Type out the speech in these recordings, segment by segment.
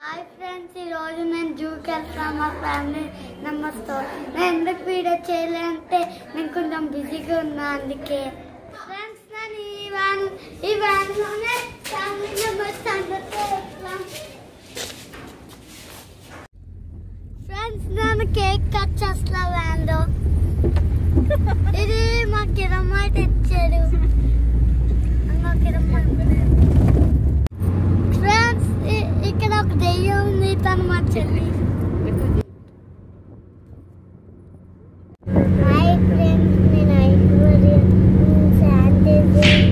Hi friends, ఈరోజు నేను జూకి వెళ్తాను మా ఫ్యామిలీ మెంబర్స్తో. నేను ఎందుకు వీడియో చేయలేదంటే నేను కొంచెం బిజీగా ఉన్నా, అందుకే. ఫ్రెండ్స్, నేను ఈ వ్యాన్లోనే ఫ్యామిలీ మెంబర్స్ అందరితో వెళ్తాను. ఫ్రెండ్స్, నేను కేక్ కట్ చేస్తా వ్యాన్లో. ఇది మా కిరమ్మాయి తెచ్చాడు. మా కిరమ్మాయి ఫ్రెండ్స్, ఇక్కడ ఒక దెయ్యం ఉంది, తను మా చెల్లి. హాయ్ ఫ్రెండ్స్, నేను శానిటైజర్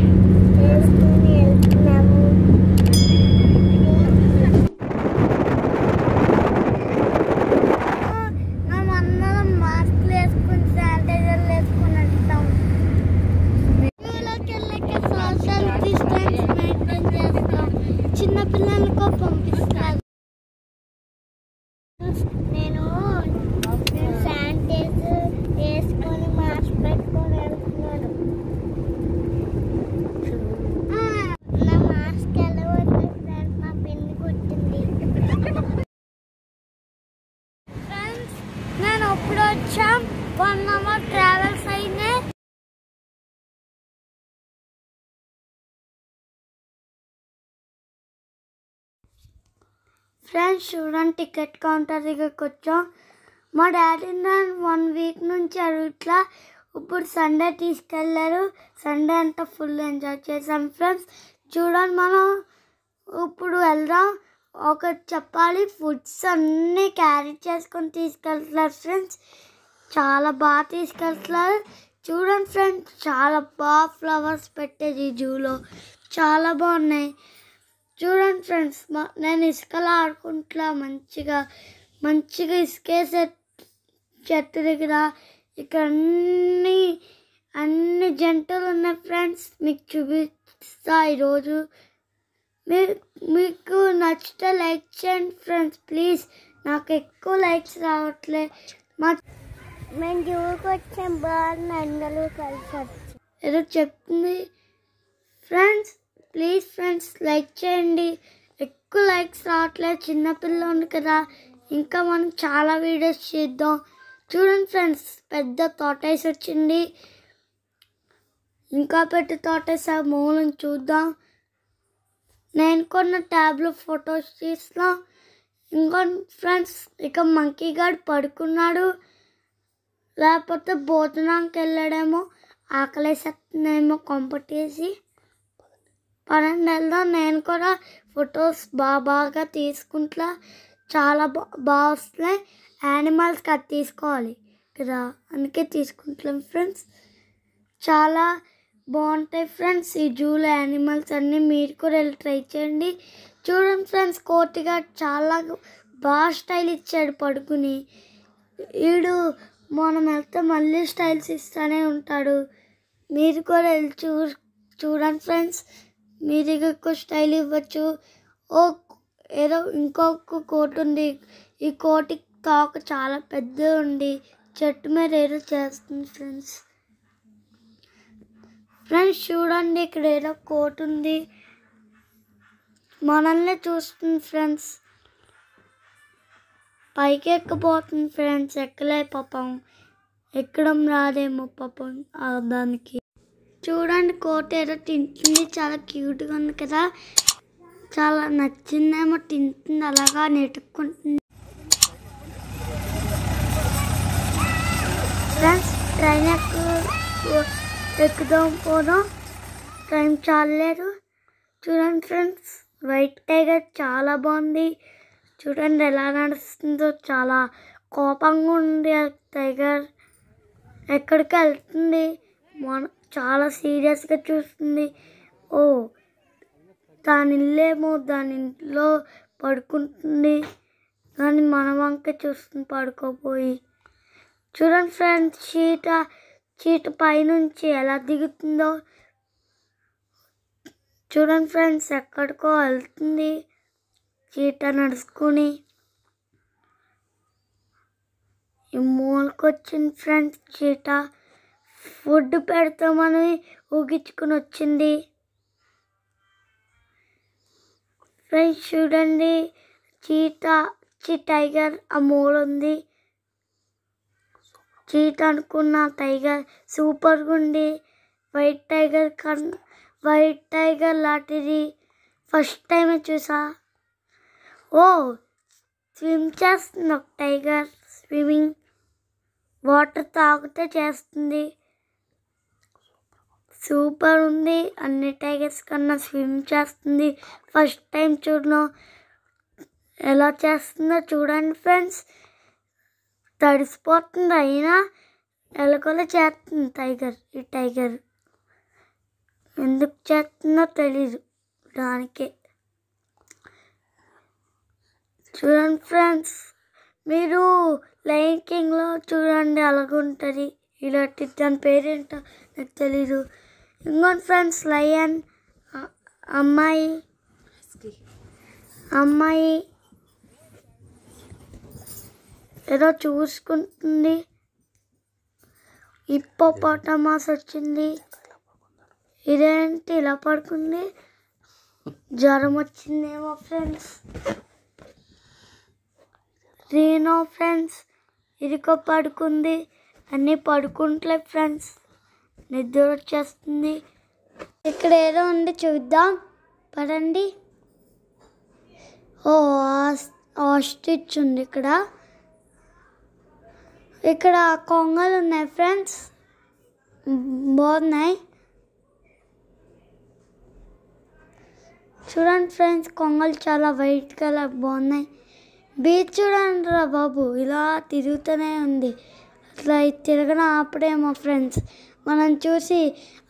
వేసుకుని వెళ్తున్నాము. మేమందరం మాస్క్లు వేసుకుని శానిటైజర్లు వేసుకుని వెళ్తాం. వీళ్ళకి వెళ్ళక సోషల్ డిస్టెన్స్ మెయింటైన్ చేస్తాం. చిన్నపిల్లలకు పంపిస్తారు. నేను శానిటైజర్ వేసుకొని మాస్క్ పెట్టుకొని వెళ్తున్నాను. నా మాస్క్ ఎలా ఉంది ఫ్రెండ్స్? నా పెన్ను కొట్టింది. ఫ్రెండ్స్, నేను ఇప్పుడు వచ్చాం. 1 hour ట్రావెల్స్ అయినాయి. ఫ్రెండ్స్, చూడండి, టికెట్ కౌంటర్ దగ్గరికి వచ్చాం. మా డాడీ నన్ను 1 week నుంచి అడుగుట్లా. ఇప్పుడు సండే తీసుకెళ్ళారు. సండే అంతా ఫుల్ ఎంజాయ్ చేసాం. ఫ్రెండ్స్, చూడండి, మనం ఇప్పుడు వెళ్దాం. ఒకటి చెప్పాలి, ఫుడ్స్ అన్నీ క్యారీ చేసుకొని తీసుకెళ్తున్నారు. ఫ్రెండ్స్, చాలా బాగా తీసుకెళ్తున్నారు. చూడండి ఫ్రెండ్స్, చాలా బాగా ఫ్లవర్స్ పెట్టేది ఈ జూలో. చాలా బాగున్నాయి. చూడండి ఫ్రెండ్స్, నేను ఇసుకలో ఆడుకుంటా మంచిగా ఇసుకేసే చెట్టు దగ్గర. ఇక్కడ అన్ని జంతువులు ఉన్నాయి. ఫ్రెండ్స్, మీకు చూపిస్తా ఈరోజు. మీకు నచ్చితే లైక్ చేయండి ఫ్రెండ్స్, ప్లీజ్. నాకు ఎక్కువ లైక్స్ రావట్లే. మేము జూకి వచ్చాం. బాగా అందరూ కలిసి ఏదో చెప్తుంది. ఫ్రెండ్స్, ప్లీజ్ ఫ్రెండ్స్, లైక్ చేయండి. ఎక్కువ లైక్స్ రావట్లేదు. చిన్నపిల్ల ఉంది కదా, ఇంకా మనం చాలా వీడియోస్ చేద్దాం. చూడండి ఫ్రెండ్స్, పెద్ద తోటేసి వచ్చింది. ఇంకా పెద్ద తోటేసి ఆ మూలను చూద్దాం. నేను కొన్న ట్యాబ్లో ఫొటోస్ తీస్తున్నాం. ఇంకో ఫ్రెండ్స్, ఇక మంకీ గార్డ్ పడుకున్నాడు, లేకపోతే భోజనానికి వెళ్ళాడేమో. ఆకలేసేస్తుందేమో కొంపటేసి. పన్నెండు వెళ్దాం. నేను కూడా ఫొటోస్ బాగా తీసుకుంటా. చాలా బాగా వస్తున్నాయి. యానిమల్స్కి అది తీసుకోవాలి కదా, అందుకే తీసుకుంటాం ఫ్రెండ్స్. చాలా బాగుంటాయి ఫ్రెండ్స్ ఈ జూలో యానిమల్స్ అన్నీ. మీరు కూడా వెళ్ళి ట్రై చేయండి. చూడండి ఫ్రెండ్స్, కోతిగా చాలా బాగా స్టైల్ ఇచ్చాడు పడుకుని. వీడు మనం వెళ్తే మళ్ళీ స్టైల్స్ ఇస్తూనే ఉంటాడు. మీరు కూడా వెళ్ళి చూడండి ఫ్రెండ్స్. మీ దగ్గర ఎక్కువ స్టైల్ ఇవ్వచ్చు. ఏదో ఇంకొక కోటి ఉంది. ఈ కోటి తోక చాలా పెద్దగా ఉంది. చెట్టు మీద ఏదో చేస్తుంది ఫ్రెండ్స్. ఫ్రెండ్స్, చూడండి, ఇక్కడ ఏదో కోటి ఉంది. మనల్ని చూస్తుంది ఫ్రెండ్స్. పైకి ఎక్కిపోతుంది ఫ్రెండ్స్. ఎక్కలే పాపం. ఎక్కడం రాదేమో పాపం దానికి. చూడండి, కోట ఏదో తింటుంది. చాలా క్యూట్గా ఉంది కదా. చాలా నచ్చిందేమో, తింటుంది, అలాగా నెట్టుకుంటుంది. ఫ్రెండ్స్, ట్రైన్ ఎక్కుదాం పోదాం. టైం చాలేదు. చూడండి ఫ్రెండ్స్, వైట్ టైగర్ చాలా బాగుంది. చూడండి ఎలా నడుస్తుందో. చాలా కోపంగా ఉంది ఆ టైగర్. ఎక్కడికి వెళ్తుంది, చాలా సీరియస్గా చూస్తుంది. దాని ఇల్లేమో, దాని ఇంట్లో పడుకుంటుంది, కానీ మన వంక చూస్తుంది పడుకోపోయి. చూడండి ఫ్రెండ్స్, చీట పైనుంచి ఎలా దిగుతుందో. చూడండి ఫ్రెండ్స్, ఎక్కడికో వెళ్తుంది చీట నడుచుకుని. ఈ మూలకొచ్చింది ఫ్రెండ్స్ చీట. ఫుడ్ పెడతామని ఊగించుకుని వచ్చింది. ఫ్రెండ్స్ చూడండి టైగర్ ఆ మూడు ఉంది. చీతా అనుకున్న టైగర్ సూపర్గా ఉంది. వైట్ టైగర్ లాంటిది ఫస్ట్ టైం చూసా. ఓ స్విమ్ చేస్తుంది ఒక టైగర్. స్విమ్మింగ్ వాటర్ తాగితే చేస్తుంది. సూపర్ ఉంది. అన్ని టైగర్స్ కన్నా స్విమ్ చేస్తుంది. ఫస్ట్ టైం చూడను. ఎలా చేస్తుందో చూడండి ఫ్రెండ్స్. తడిసిపోతుంది అయినా ఎలాగోలా చేస్తుంది ఈ టైగర్ ఎందుకు చేస్తుందో తెలీదు దానికే. చూడండి ఫ్రెండ్స్, మీరు లయన్ కింగ్లో చూడండి అలాగుంటుంది. ఇలాంటి దాని పేరేంటో నాకు తెలీదు. ఇంకోటి ఫ్రెండ్స్, లయన్ అమ్మాయి ఏదో చూసుకుంటుంది. హిప్పోపోటమస్ వచ్చింది. ఇదేంటి ఇలా పడుకుంది? జ్వరం వచ్చిందేమో ఫ్రెండ్స్. రీనో ఫ్రెండ్స్ ఇదిగో పడుకుంది. అన్నీ పడుకుంటలే ఫ్రెండ్స్, నిద్ర వచ్చేస్తుంది. ఇక్కడ ఏదో ఉంది చూద్దాం పదండి. ఓ ఆస్ట్రిచ్ ఉంది. ఇక్కడ కొంగలు ఉన్నాయి ఫ్రెండ్స్, బాగున్నాయి. చూడండి ఫ్రెండ్స్, కొంగలు చాలా వైట్ కలర్ బాగున్నాయి. బీచ్ చూడండి రా బాబు, ఇలా తిరుగుతూనే ఉంది. అట్లా తిరగడం ఆపడేమో ఫ్రెండ్స్. మనం చూసి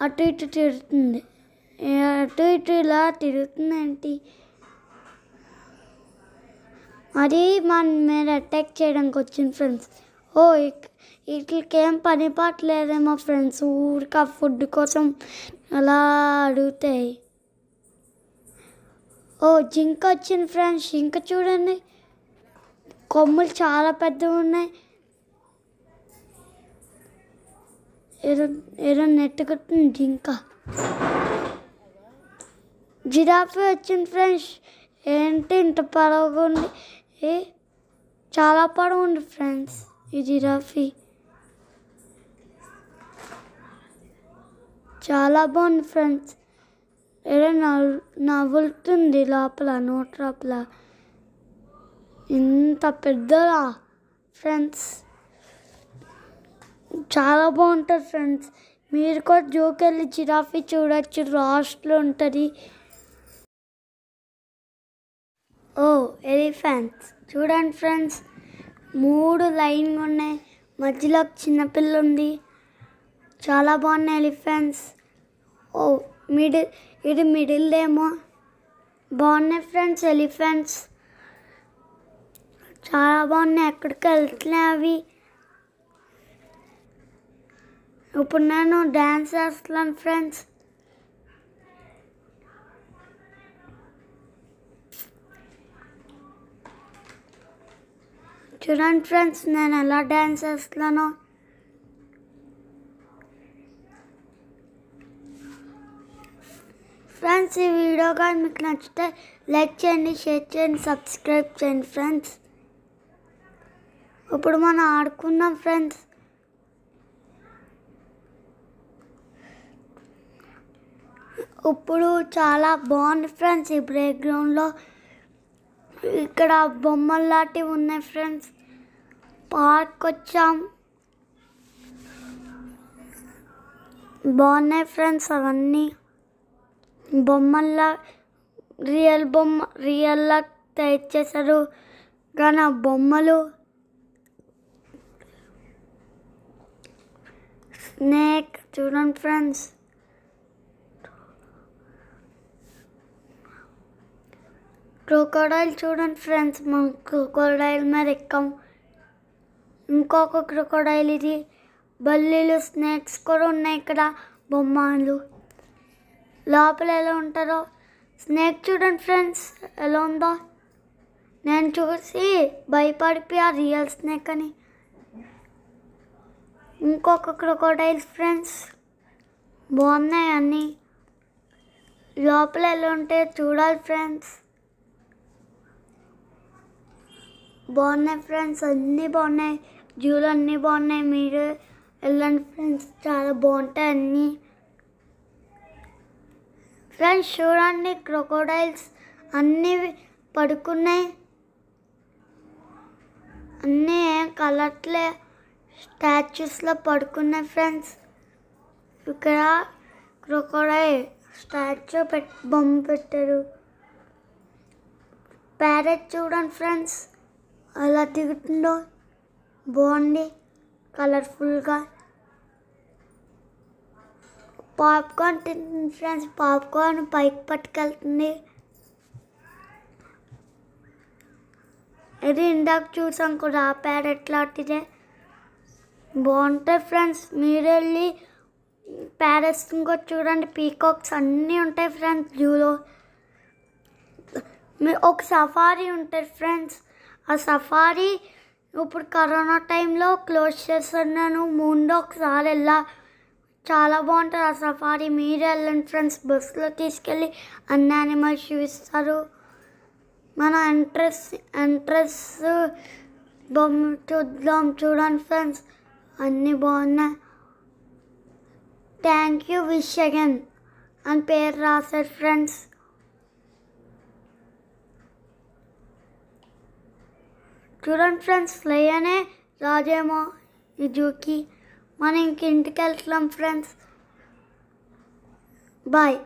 అటు ఇటు తిరుగుతుంది. అటు ఇటు ఇలా తిరుగుతుంది ఏంటి? అది మన మీద అటాక్ చేయడానికి వచ్చింది ఫ్రెండ్స్. ఓ వీటికేం పని పాట లేదేమో ఫ్రెండ్స్, ఊరికా ఫుడ్ కోసం అలా అడుగుతాయి. ఓ జింక వచ్చింది ఫ్రెండ్స్. జింక చూడండి, కొమ్ములు చాలా పెద్దగా ఉన్నాయి. ఏదో నెట్టుకుంటుంది జింక. జిరాఫీ వచ్చింది ఫ్రెండ్స్. ఏంటి ఇంత పొడవుగా ఉంది? చాలా పొడవు ఉంది ఫ్రెండ్స్ ఈ జిరాఫీ. చాలా బాగుంది ఫ్రెండ్స్. ఏదో నవ్వులుతుంది లోపల, నోట్ లోపల. ఇంత పెద్దగా ఫ్రెండ్స్, చాలా బాగుంటుంది ఫ్రెండ్స్. మీరు కూడా జూకి వెళ్ళి జిరాఫీ చూడొచ్చు, లాస్ట్లో ఉంటుంది. ఓ ఎలిఫెంట్స్ చూడండి ఫ్రెండ్స్, 3 లైన్గా ఉన్నాయి. మధ్యలో చిన్నపిల్ల ఉంది. చాలా బాగున్నాయి ఎలిఫెంట్స్. ఓ ఇది మిడిల్ ఏమో. బాగున్నాయి ఫ్రెండ్స్ ఎలిఫెంట్స్, చాలా బాగున్నాయి. ఎక్కడికి వెళ్తున్నాయి అవి. ఇప్పుడు నేను డ్యాన్స్ చేస్తున్నాను ఫ్రెండ్స్. చూడండి ఫ్రెండ్స్, నేను ఎలా డ్యాన్స్ చేస్తున్నానో. ఫ్రెండ్స్, ఈ వీడియో కానీ మీకు నచ్చితే లైక్ చేయండి, షేర్ చేయండి, సబ్స్క్రైబ్ చేయండి ఫ్రెండ్స్. ఇప్పుడు మనం ఆడుకుందాం ఫ్రెండ్స్. ఇప్పుడు చాలా బాగుంది ఫ్రెండ్స్ ఈ ప్లే గ్రౌండ్లో. ఇక్కడ బొమ్మలు లాంటివి ఉన్నాయి ఫ్రెండ్స్. పార్క్ వచ్చాం, బాగున్నాయి ఫ్రెండ్స్. అవన్నీ బొమ్మల్లా, రియల్లా తయారు చేశారు. కానీ ఆ బొమ్మలు స్నేక్ చూడండి ఫ్రెండ్స్. క్రొకోడైల్ చూడండి ఫ్రెండ్స్, మనం క్రొకోడైల్ మీద ఎక్కాం. ఇంకొక క్రొకోడైల్ ఇది. బల్లీలు, స్నేక్స్ కూడా ఉన్నాయి ఇక్కడ. బొమ్మలు లోపల ఎలా ఉంటారో. స్నేక్ చూడండి ఫ్రెండ్స్ ఎలా ఉందో. నేను చూసి భయపడిపోయా రియల్ స్నేక్ అని. ఇంకొక క్రొకోడైల్స్ ఫ్రెండ్స్, బాగున్నాయి అన్నీ. లోపల ఎలా ఉంటాయో చూడాలి ఫ్రెండ్స్. బాగున్నాయి ఫ్రెండ్స్, అన్నీ బాగున్నాయి. జూలు అన్నీ బాగున్నాయి. మీరు వెళ్ళండి ఫ్రెండ్స్, చాలా బాగుంటాయి అన్నీ. ఫ్రెండ్స్ చూడండి, క్రొకోడైల్స్ అన్నీ పడుకున్నాయి. అన్నీ ఏం కలర్లే స్టాచ్యూస్లో పడుకున్నాయి ఫ్రెండ్స్. ఇక్కడ క్రొకోడైల్ స్టాచ్యూ బొమ్మ పెట్టారు. ప్యారెట్ చూడండి ఫ్రెండ్స్ అలా దిగుతుందో, బాగుంది కలర్ఫుల్గా. పాప్కార్న్ తింటుంది ఫ్రెండ్స్, పాప్కార్న్ పైకి పట్టుకెళ్తుంది. ఇది ఇందాక చూసాం కూడా, ఆ ప్యారెట్ లాంటిదే. బాగుంటాయి ఫ్రెండ్స్, మీరు వెళ్ళి ప్యారెట్స్ ఇంకో చూడండి. పీకాక్స్ అన్నీ ఉంటాయి ఫ్రెండ్స్ జూలో. ఒక సఫారీ ఉంటుంది ఫ్రెండ్స్. ఆ సఫారీ ఇప్పుడు కరోనా టైంలో క్లోజ్ చేస్తున్నాను. ముందు ఒకసారి వెళ్ళా, చాలా బాగుంటుంది ఆ సఫారీ. మీరు వెళ్ళండి ఫ్రెండ్స్, బస్సులో తీసుకెళ్ళి అన్ని యానిమల్స్ చూపిస్తారు. మన ఎంట్రెన్స్ బొమ్మ చూద్దాం. చూడండి ఫ్రెండ్స్ అన్నీ బాగున్నాయి. థ్యాంక్ యూ విష్ అగైన్ అని పేరు రాశారు ఫ్రెండ్స్. చూడండి ఫ్రెండ్స్, లయనే రాజేమో ఈ జూకి. మనం ఇంక ఇంటికి వెళ్తున్నాం ఫ్రెండ్స్. బాయ్.